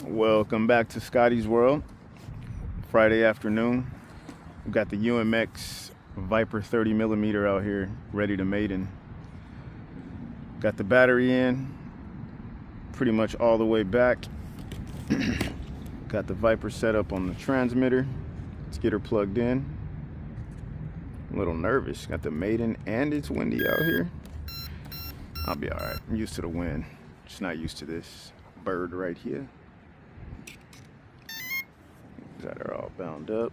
Welcome back to Scotty's World. Friday afternoon. We've got the UMX VIPER 30mm out here ready to Maiden. Got the battery in pretty much all the way back. Got the VIPER set up on the transmitter. Let's get her plugged in. I'm a little nervous. Got the Maiden and it's windy out here. I'll be alright. I'm used to the wind. Just not used to this bird right here. Got her all bound up.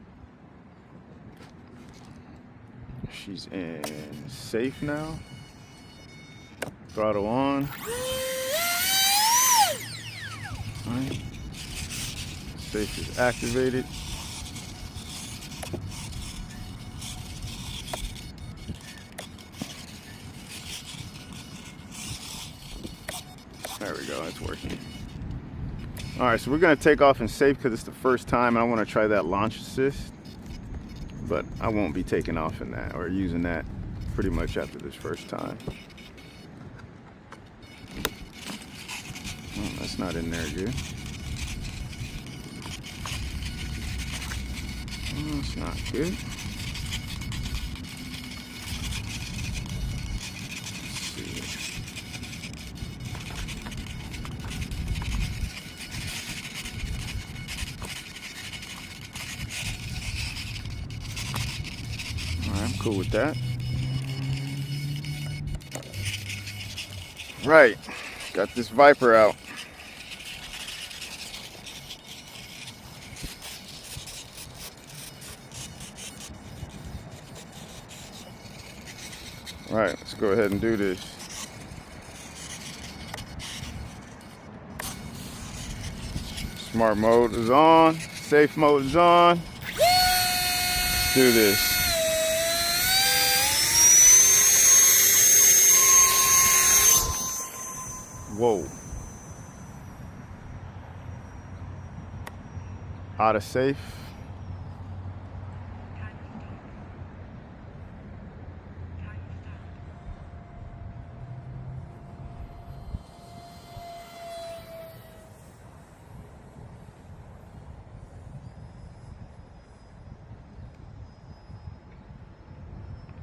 She's in safe now. Throttle on. Right. Safe is activated. There we go, it's working. All right, so we're gonna take off in safe because it's the first time. I want to try that launch assist, but I won't be taking off in that or using that pretty much after this first time. Oh, that's not in there good. Oh, it's not good. I'm cool with that. Right, got this VIPER out. Right, let's go ahead and do this. Smart mode is on, safe mode is on. Let's do this. Whoa. Out of safe.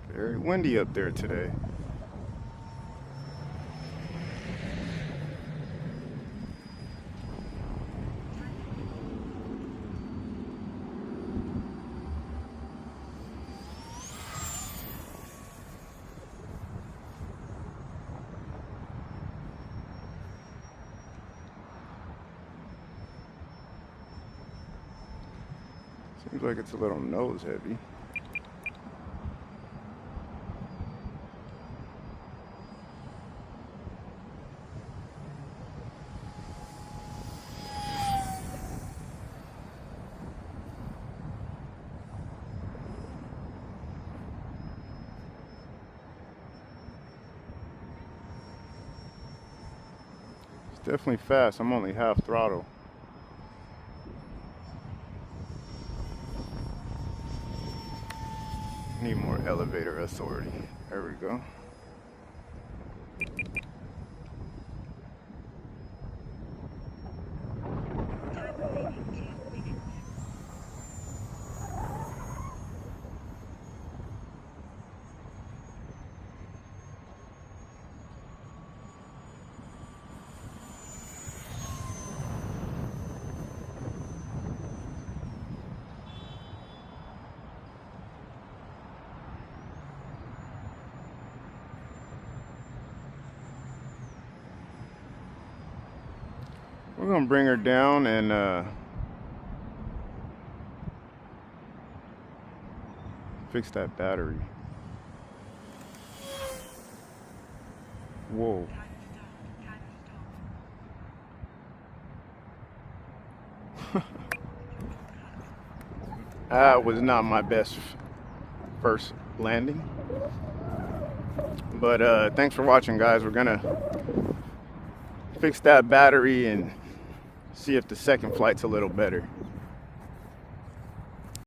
Very windy up there today. Seems like it's a little nose heavy. It's definitely fast. I'm only half throttle. Need more elevator authority. There we go. We're gonna bring her down and fix that battery. Whoa. That was not my best first landing. But thanks for watching, guys. We're gonna fix that battery and see if the second flight's a little better.